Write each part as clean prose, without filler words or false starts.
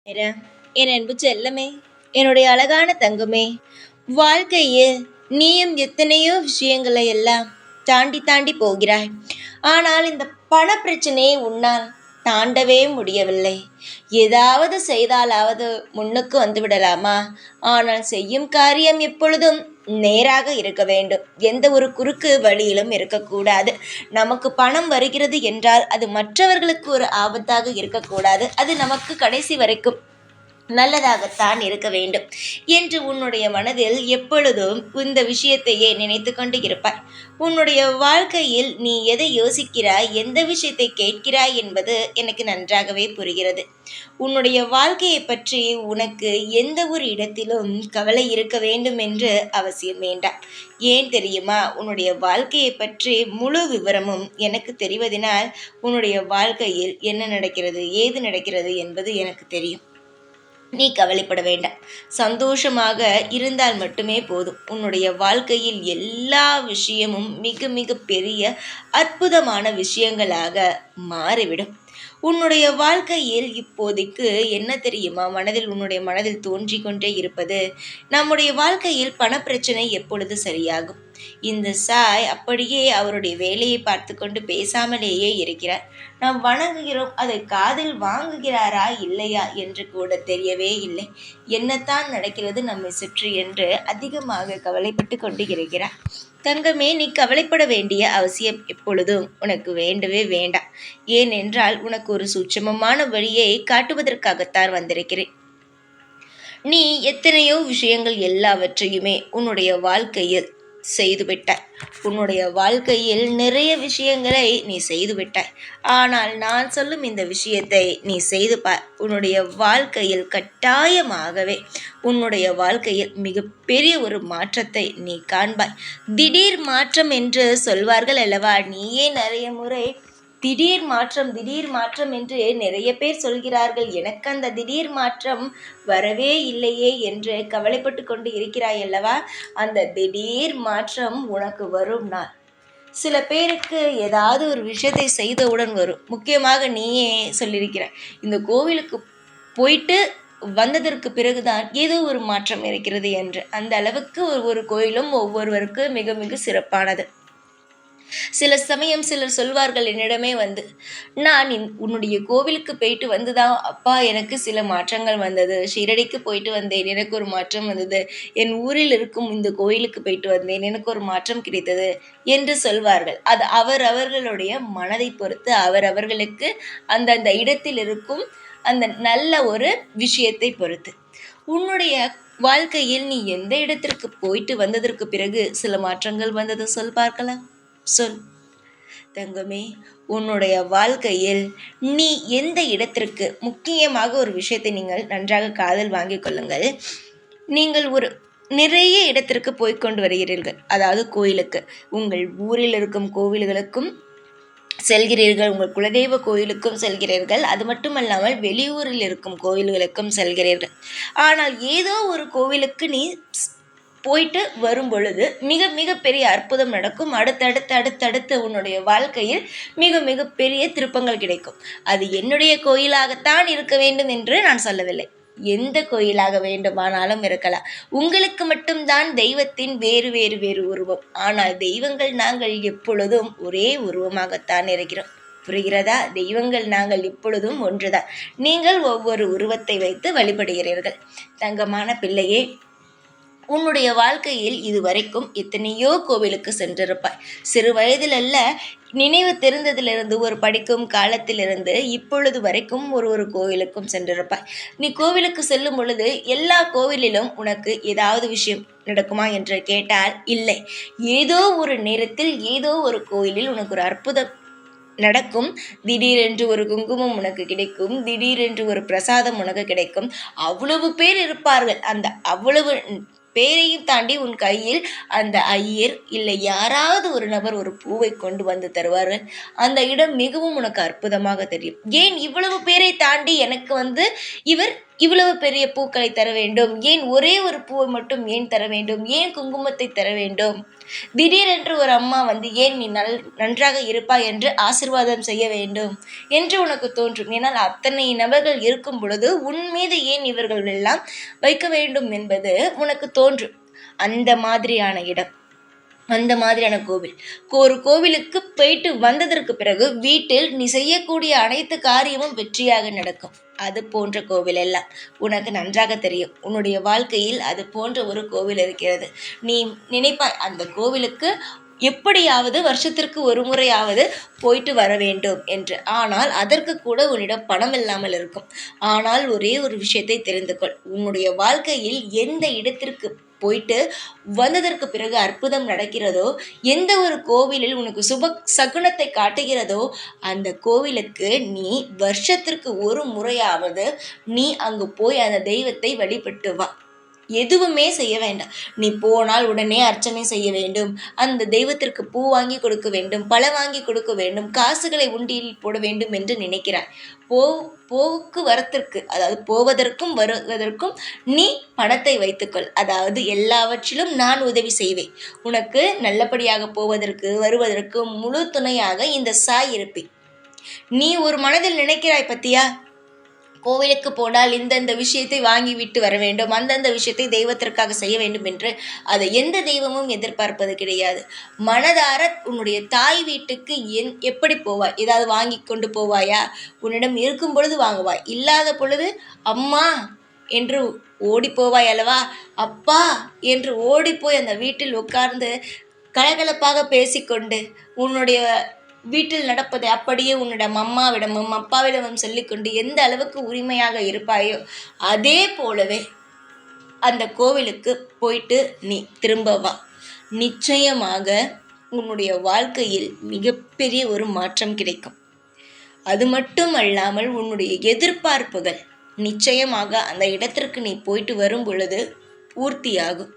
நேர, என் அன்பு செல்லமே, என்னுடைய அழகான தங்கமே, வாழ்க்கையில் நீயும் எத்தனையோ விஷயங்களை எல்லாம் தாண்டி தாண்டி போகிறாய். ஆனால் இந்த பண பிரச்சனையை உன்னால் தாண்டவே முடியவில்லை. ஏதாவது செய்தாலாவது முன்னுக்கு வந்து விடலாமா? ஆனால் செய்யும் காரியம் எப்பொழுதும் நேராக இருக்க வேண்டும். எந்த ஒரு குறுக்கு வழியிலும் இருக்கக்கூடாது. நமக்கு பணம் வருகிறது என்றால் அது மற்றவர்களுக்கு ஒரு ஆபத்தாக இருக்கக்கூடாது. அது நமக்கு கடைசி வரைக்கும் நல்லதாகத்தான் இருக்க வேண்டும் என்று உன்னுடைய மனதில் எப்பொழுதும் இந்த விஷயத்தையே நினைத்து கொண்டு இருப்பாய். உன்னுடைய வாழ்க்கையில் நீ எதை யோசிக்கிறாய், எந்த விஷயத்தை கேட்கிறாய் என்பது எனக்கு நன்றாகவே புரிகிறது. உன்னுடைய வாழ்க்கையை பற்றி உனக்கு எந்த ஒரு இடத்திலும் கவலை இருக்க வேண்டும் என்று அவசியம் வேண்டாம். ஏன் தெரியுமா? உன்னுடைய வாழ்க்கையை பற்றி முழு விவரமும் எனக்கு தெரிவதனால் உன்னுடைய வாழ்க்கையில் என்ன நடக்கிறது, ஏது நடக்கிறது என்பது எனக்கு தெரியும். நீ கவலைப்பட வேண்டாம். சந்தோஷமாக இருந்தால் மட்டுமே போதும். உன்னுடைய வாழ்க்கையில் எல்லா விஷயமும் மிக மிக பெரிய அற்புதமான விஷயங்களாக மாறிவிடும். உன்னுடைய வாழ்க்கையில் இப்போதைக்கு என்ன தெரியுமா? உன்னுடைய மனதில் தோன்றிக் கொண்டே இருப்பது, நம்முடைய வாழ்க்கையில் பணப்பிரச்சனை எப்பொழுது சரியாகும்? இந்த சாய் அப்படியே அவருடைய வேலையை பார்த்து கொண்டு பேசாமலேயே இருக்கிறார். நாம் வணங்குகிறோம், அதை காதில் வாங்குகிறாரா இல்லையா என்று கூட தெரியவே இல்லை. என்னத்தான் நடக்கிறது நம்மை சுற்றி என்று அதிகமாக கவலைப்பட்டு கொண்டு இருக்கிறார். தங்கமே, நீ கவலைப்பட வேண்டிய அவசியம் எப்பொழுதும் உனக்கு வேண்டவே வேண்டாம். ஏனென்றால் உனக்கு ஒரு சூட்சமமான வழியை காட்டுவதற்காகத்தான் வந்திருக்கிறேன். நீ எத்தனையோ விஷயங்கள் எல்லாவற்றையுமே உன்னுடைய வாழ்க்கையில் செய்துவிட்டாய். உன்னுடைய வாழ்க்கையில் நிறைய விஷயங்களை நீ செய்துவிட்டாய். ஆனால் நான் சொல்லும் இந்த விஷயத்தை நீ செய்து பார். உன்னுடைய வாழ்க்கையில் கட்டாயமாகவே உன்னுடைய வாழ்க்கையில் மிகப்பெரிய ஒரு மாற்றத்தை நீ காண்பாய். திடீர் மாற்றம் என்று சொல்வார்கள் அல்லவா? நீயே நிறைய முறை திடீர் மாற்றம் என்று நிறைய பேர் சொல்கிறார்கள். எனக்கு அந்த திடீர் மாற்றம் வரவே இல்லையே என்று கவலைப்பட்டு கொண்டு இருக்கிறாய் அல்லவா? அந்த திடீர் மாற்றம் உனக்கு வரும் நாள் சில பேருக்கு ஏதாவது ஒரு விஷயத்தை செய்தவுடன் வரும். முக்கியமாக நீயே சொல்லியிருக்கிற, இந்த கோவிலுக்கு போயிட்டு வந்ததற்கு பிறகுதான் ஏதோ ஒரு மாற்றம் இருக்கிறது என்று. அந்த அளவுக்கு ஒரு கோயிலும் ஒவ்வொருவருக்கு மிக மிக சிறப்பானது. சில சமயம் சிலர் சொல்வார்கள் என்னிடமே வந்து, நான் உன்னுடைய கோவிலுக்கு போயிட்டு வந்துதான் அப்பா எனக்கு சில மாற்றங்கள் வந்தது. ஷிரடிக்கு போயிட்டு வந்தேன், எனக்கு ஒரு மாற்றம் வந்தது. என் ஊரில் இருக்கும் இந்த கோயிலுக்கு போயிட்டு வந்தேன், எனக்கு ஒரு மாற்றம் கிடைத்தது என்று சொல்வார்கள். அது அவர்களுடைய மனதை பொறுத்து, அவர்களுக்கு அந்தந்த இடத்தில் இருக்கும் அந்த நல்ல ஒரு விஷயத்தை பொறுத்து. உன்னுடைய வாழ்க்கையில் நீ எந்த இடத்திற்கு போயிட்டு வந்ததற்கு பிறகு சில மாற்றங்கள் வந்தது சொல் பார்க்கலாம். சொல் தங்கமே, உன்னுடைய வாழ்க்கையில் நீ எந்த இடத்திற்கு, முக்கியமாக ஒரு விஷயத்தை நீங்கள் நன்றாக காதில் வாங்கிக் கொள்ளுங்கள். நீங்கள் ஒரு நிறைய இடத்திற்கு போய்கொண்டு வருகிறீர்கள். அதாவது கோயிலுக்கு, உங்கள் ஊரில் இருக்கும் கோவில்களுக்கும் செல்கிறீர்கள், உங்கள் குலதெய்வ கோயிலுக்கும் செல்கிறீர்கள். அது மட்டுமல்லாமல் வெளியூரில் இருக்கும் கோவில்களுக்கும் செல்கிறீர்கள். ஆனால் ஏதோ ஒரு கோவிலுக்கு நீ போயிட்டு வரும் பொழுது மிக மிக பெரிய அற்புதம் நடக்கும். அடுத்தடுத்து உன்னுடைய வாழ்க்கையில் மிக மிக பெரிய திருப்பங்கள் கிடைக்கும். அது என்னுடைய கோயிலாகத்தான் இருக்க வேண்டும் என்று நான் சொல்லவில்லை. எந்த கோயிலாக வேண்டுமானாலும் இருக்கலாம். உங்களுக்கு மட்டும்தான் தெய்வத்தின் வேறு வேறு வேறு உருவம். ஆனால் தெய்வங்கள் நாங்கள் எப்பொழுதும் ஒரே உருவமாகத்தான் இருக்கிறோம். புரிகிறதா? தெய்வங்கள் நாங்கள் எப்பொழுதும் ஒன்றுதான். நீங்கள் ஒவ்வொரு உருவத்தை வைத்து வழிபடுகிறீர்கள். தங்கமான பிள்ளையே, உன்னுடைய வாழ்க்கையில் இதுவரைக்கும் எத்தனையோ கோவிலுக்கு சென்றிருப்பாய். சிறு வயதில் அல்ல, நினைவு தெரிந்ததிலிருந்து, ஒரு படிக்கும் காலத்திலிருந்து இப்பொழுது வரைக்கும் ஒரு கோவிலுக்கும் சென்றிருப்பாய். நீ கோவிலுக்கு செல்லும் பொழுது எல்லா கோவிலிலும் உனக்கு ஏதாவது விஷயம் நடக்குமா என்று கேட்டால் இல்லை. ஏதோ ஒரு நேரத்தில் ஏதோ ஒரு கோயிலில் உனக்கு ஒரு அற்புதம் நடக்கும். திடீரென்று ஒரு குங்குமம் உனக்கு கிடைக்கும், திடீரென்று ஒரு பிரசாதம் உனக்கு கிடைக்கும். அவ்வளவு பேர் இருப்பார்கள். அந்த அவ்வளவு பேரையும் தாண்டி உன் கையில் அந்த ஐயர் இல்லை யாராவது ஒரு நபர் ஒரு பூவை கொண்டு வந்து தருவார்கள். அந்த இடம் மிகவும் உனக்கு அற்புதமாக தெரியும். ஏன் இவ்வளவு பேரை தாண்டி எனக்கு இவர் இவ்வளவு பெரிய பூக்களை தர வேண்டும்? ஏன் ஒரே ஒரு பூவை மட்டும் ஏன் தர வேண்டும்? ஏன் குங்குமத்தை தர வேண்டும்? திடீரென்று ஒரு அம்மா வந்து ஏன் நீ நன்றாக இருப்பாய் என்று ஆசீர்வாதம் செய்ய வேண்டும் என்று உனக்கு தோன்றும். ஏன்னால் அத்தனை நபர்கள் இருக்கும் பொழுது உன் மீது ஏன் இவர்கள் எல்லாம் வைக்க வேண்டும் என்பது உனக்கு தோன்றும். அந்த மாதிரியான இடம், அந்த மாதிரியான கோவில். ஒரு கோவிலுக்கு போயிட்டு வந்ததற்கு பிறகு வீட்டில் நீ செய்யக்கூடிய அனைத்து காரியமும் வெற்றியாக நடக்கும். அது போன்ற கோவில் எல்லாம் உனக்கு நன்றாக தெரியும். உன்னுடைய வாழ்க்கையில் அது போன்ற ஒரு கோவில் இருக்கிறது. நீ நினைப்பாய் அந்த கோவிலுக்கு எப்படியாவது வருஷத்திற்கு ஒரு முறையாவது போயிட்டு வர வேண்டும் என்று. ஆனால் அதற்கு கூட உன்னிடம் பணம் இல்லாமல் இருக்கும். ஆனால் ஒரே ஒரு விஷயத்தை தெரிந்து கொள். உன்னுடைய வாழ்க்கையில் எந்த இடத்திற்கு போயிட்டு வந்ததற்கு பிறகு அற்புதம் நடக்கிறதோ, எந்த ஒரு கோவிலில் உனக்கு சுப சகுனத்தை காட்டுகிறதோ அந்த கோவிலுக்கு நீ வருஷத்திற்கு ஒரு முறையாவது நீ அங்கு போய் அந்த தெய்வத்தை வழிபட்டு வா. எதுவுமே செய்ய வேண்டாம். நீ போனால் உடனே அர்ச்சனை செய்ய வேண்டும், அந்த தெய்வத்திற்கு பூ வாங்கி கொடுக்க வேண்டும், பழம் வாங்கி கொடுக்க வேண்டும், காசுகளை உண்டியில் போட வேண்டும் என்று நினைக்கிறாய். போக்குவரத்திற்கு, அதாவது போவதற்கும் வருவதற்கும் நீ பணத்தை வைத்துக்கொள். அதாவது எல்லாவற்றிலும் நான் உதவி செய்வேன். உனக்கு நல்லபடியாக போவதற்கு வருவதற்கு முழு துணையாக இந்த சாய் இருப்பேன். நீ ஒரு மனதில் நினைக்கிறாய் பத்தியா, கோவிலுக்கு போனால் இந்தந்த விஷயத்தை வாங்கி விட்டு வர வேண்டும், அந்தந்த விஷயத்தை தெய்வத்திற்காக செய்ய வேண்டும் என்று அதை எந்த தெய்வமும் எதிர்பார்ப்பது கிடையாது. மனதார உன்னுடைய தாய் வீட்டுக்கு எப்படி போவாய்? ஏதாவது வாங்கி கொண்டு போவாயா? உன்னிடம் இருக்கும் பொழுது வாங்குவாய், இல்லாத பொழுது அம்மா என்று ஓடி போவாய் அல்லவா? அப்பா என்று ஓடிப்போய் அந்த வீட்டில் உட்கார்ந்து கலகலப்பாக பேசிக்கொண்டு உன்னுடைய வீட்டில் நடப்பதை அப்படியே உன்னிடம் அம்மாவிடமும் அப்பாவிடமும் சொல்லிக்கொண்டு எந்த அளவுக்கு உரிமையாக இருப்பாயோ அதே போலவே அந்த கோவிலுக்கு போயிட்டு நீ திரும்ப வா. நிச்சயமாக உன்னுடைய வாழ்க்கையில் மிகப்பெரிய ஒரு மாற்றம் கிடைக்கும். அது மட்டும் அல்லாமல் உன்னுடைய எதிர்பார்ப்புகள் நிச்சயமாக அந்த இடத்திற்கு நீ போயிட்டு வரும் பொழுது பூர்த்தியாகும்.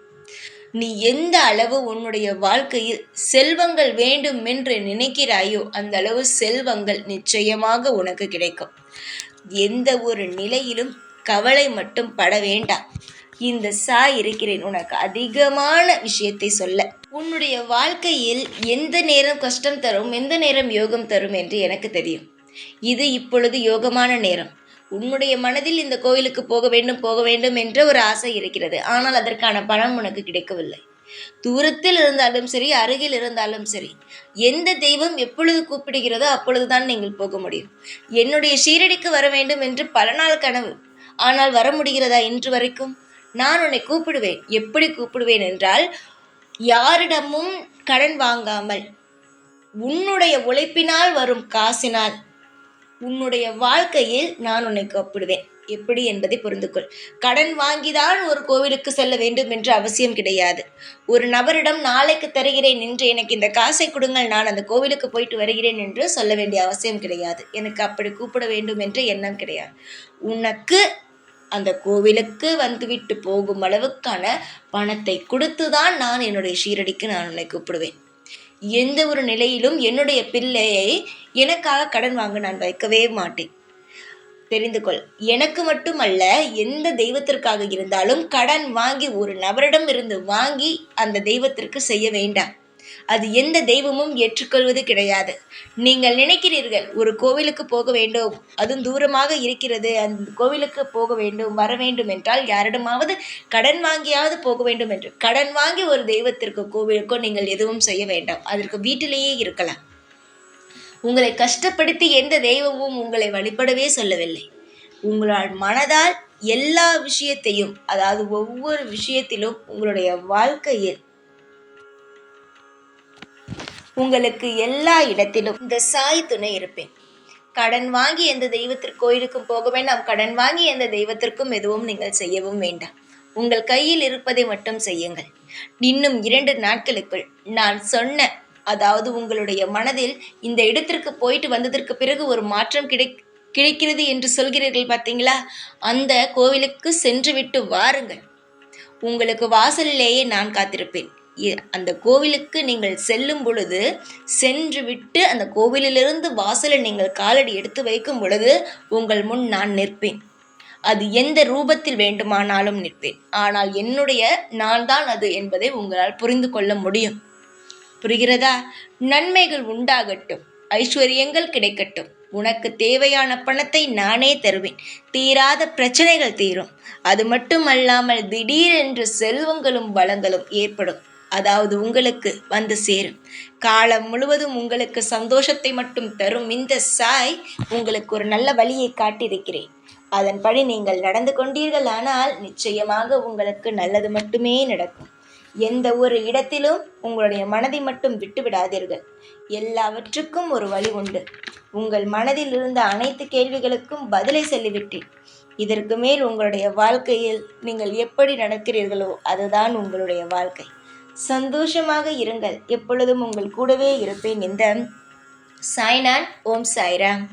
நீ எந்த அளவு உன்னுடைய வாழ்க்கையில் செல்வங்கள் வேண்டும் என்று நினைக்கிறாயோ அந்த அளவு செல்வங்கள் நிச்சயமாக உனக்கு கிடைக்கும். எந்த ஒரு நிலையிலும் கவலை மட்டும் பட வேண்டாம். இந்த சாய் இருக்கிறேன் உனக்கு அதிகமான விஷயத்தை சொல்ல. உன்னுடைய வாழ்க்கையில் எந்த நேரம் கஷ்டம் தரும், எந்த நேரம் யோகம் தரும் என்று எனக்கு தெரியும். இது இப்பொழுது யோகமான நேரம். உன்னுடைய மனதில் இந்த கோயிலுக்கு போக வேண்டும் என்ற ஒரு ஆசை இருக்கிறது. ஆனால் அதற்கான பணம் உனக்கு கிடைக்கவில்லை. தூரத்தில் இருந்தாலும் சரி, அருகில் இருந்தாலும் சரி, எந்த தெய்வம் எப்பொழுது கூப்பிடுகிறதோ அப்பொழுதுதான் நீங்கள் போக முடியும். என்னுடைய ஷீரடிக்கு வர வேண்டும் என்று பல நாள் கனவு. ஆனால் வர முடிகிறதா இன்று வரைக்கும்? நான் உன்னை கூப்பிடுவேன். எப்படி கூப்பிடுவேன் என்றால், யாரிடமும் கடன் வாங்காமல் உன்னுடைய உழைப்பினால் வரும் காசினால் உன்னுடைய வாழ்க்கையில் நான் உன்னை கூப்பிடுவேன். எப்படி என்பதை புரிந்து கொள். கடன் வாங்கிதான் ஒரு கோவிலுக்கு செல்ல வேண்டும் என்ற அவசியம் கிடையாது. ஒரு நபரிடம் நாளைக்கு தருகிறேன் என்று எனக்கு இந்த காசை கொடுங்கள், நான் அந்த கோவிலுக்கு போயிட்டு வருகிறேன் என்று சொல்ல வேண்டிய அவசியம் கிடையாது. எனக்கு அப்படி கூப்பிட வேண்டும் என்ற எண்ணம் கிடையாது. உனக்கு அந்த கோவிலுக்கு வந்துவிட்டு போகும் அளவுக்கான பணத்தை கொடுத்துதான் நான் என்னுடைய ஷீரடிக்கு நான் உன்னை கூப்பிடுவேன். எந்த ஒரு நிலையிலும் என்னுடைய பிள்ளையை எனக்காக கடன் வாங்க நான் வைக்கவே மாட்டேன். தெரிந்து கொள். எனக்கு மட்டுமல்ல, எந்த தெய்வத்திற்காக இருந்தாலும் கடன் வாங்கி ஒரு நபரிடம் இருந்து வாங்கி அந்த தெய்வத்திற்கு செய்ய வேண்டாம். அது எந்த தெய்வமும் ஏற்றுக்கொள்வது கிடையாது. நீங்கள் நினைக்கிறீர்கள் ஒரு கோவிலுக்கு போக வேண்டும், அதுவும் தூரமாக இருக்கிறது, அந்த கோவிலுக்கு போக வேண்டும் வர வேண்டும் என்றால் யாரிடமாவது கடன் வாங்கியாவது போக வேண்டும் என்று. கடன் வாங்கி ஒரு தெய்வத்திற்கோ கோவிலுக்கோ நீங்கள் எதுவும் செய்ய வேண்டாம். அதற்கு வீட்டிலேயே இருக்கலாம். உங்களை கஷ்டப்படுத்தி எந்த தெய்வமும் உங்களை வழிபடவே சொல்லவில்லை. உங்களால் மனதால் எல்லா விஷயத்தையும், அதாவது ஒவ்வொரு விஷயத்திலும் உங்களுடைய வாழ்க்கையில் உங்களுக்கு எல்லா இடத்திலும் இந்த சாய் துணை இருப்பேன். கடன் வாங்கி எந்த தெய்வத்திற்கு கோயிலுக்கும் போக வேண்டாம். கடன் வாங்கி எந்த தெய்வத்திற்கும் எதுவும் நீங்கள் செய்யவும் வேண்டாம். உங்கள் கையில் இருப்பதை மட்டும் செய்யுங்கள். இன்னும் 2 நாட்களுக்குள் நான் சொன்ன, அதாவது உங்களுடைய மனதில் இந்த இடத்திற்கு போயிட்டு வந்ததற்கு பிறகு ஒரு மாற்றம் கிடைக்கிறது என்று சொல்கிறீர்கள் பார்த்தீங்களா, அந்த கோவிலுக்கு சென்று விட்டு வாருங்கள். உங்களுக்கு வாசலிலேயே நான் காத்திருப்பேன். அந்த கோவிலுக்கு நீங்கள் செல்லும் பொழுது சென்று விட்டு அந்த கோவிலிலிருந்து வாசலில் நீங்கள் காலடி எடுத்து வைக்கும் பொழுது உங்கள் முன் நான் நிற்பேன். அது எந்த ரூபத்தில் வேண்டுமானாலும் நிற்பேன். ஆனால் என்னுடைய நான் தான் அது என்பதை உங்களால் புரிந்து கொள்ள முடியும். புரிகிறதா? நன்மைகள் உண்டாகட்டும், ஐஸ்வர்யங்கள் கிடைக்கட்டும், உனக்கு தேவையான பணத்தை நானே தருவேன். தீராத பிரச்சனைகள் தீரும். அது மட்டுமல்லாமல் திடீரென்று செல்வங்களும் வளங்களும் ஏற்படும். அதாவது உங்களுக்கு வந்து சேரும். காலம் முழுவதும் உங்களுக்கு சந்தோஷத்தை மட்டும் தரும் இந்த சாய் உங்களுக்கு ஒரு நல்ல வழியை காட்டியிருக்கிறேன். அதன்படி நீங்கள் நடந்து கொண்டீர்கள் ஆனால் நிச்சயமாக உங்களுக்கு நல்லது மட்டுமே நடக்கும். எந்த ஒரு இடத்திலும் உங்களுடைய மனதை மட்டும் விட்டு விடாதீர்கள். எல்லாவற்றுக்கும் ஒரு வழி உண்டு. உங்கள் மனதில் இருந்த அனைத்து கேள்விகளுக்கும் பதிலை சொல்லிவிட்டேன். இதற்கு மேல் உங்களுடைய வாழ்க்கையில் நீங்கள் எப்படி நடக்கிறீர்களோ அதுதான் உங்களுடைய வாழ்க்கை. சந்தோஷமாக இருங்கள். எப்பொழுதும் உங்கள் கூடவே இருப்பேன். இந்த சாய்நாத். ஓம் சாய்ராம்.